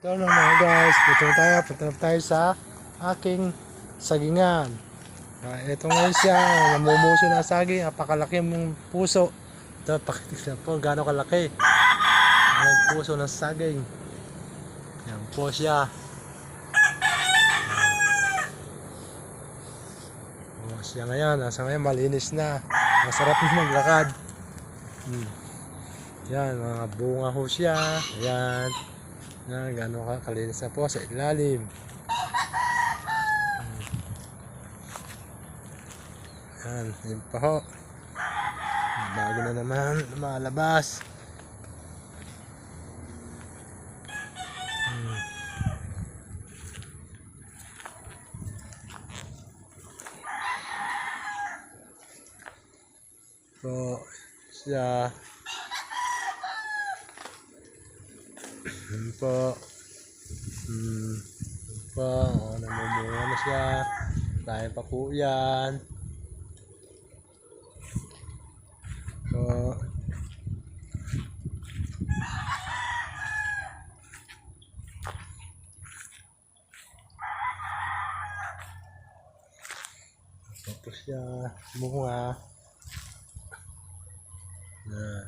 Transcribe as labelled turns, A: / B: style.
A: Ito na mga guys, punta na tayo sa aking sagingan. Ito ngayon siya, namumuso na saging, napakalaki ng puso. Ito, pakitignan po gaano kalaki. Ang puso ng saging. Yan po siya. Siya ngayon, nasa ngayon malinis na. Masarap na maglakad. Yan, mga bunga ho siya. Ayan. Yan, gano'n kalinis na po sa ilalim. Yan, yun pa ho. Bago na naman lumalabas. So, siya. Yun po. Yun po. O, namumunga na siya. Dahil pa po yan. So, tapos siya. Bunga. Yan.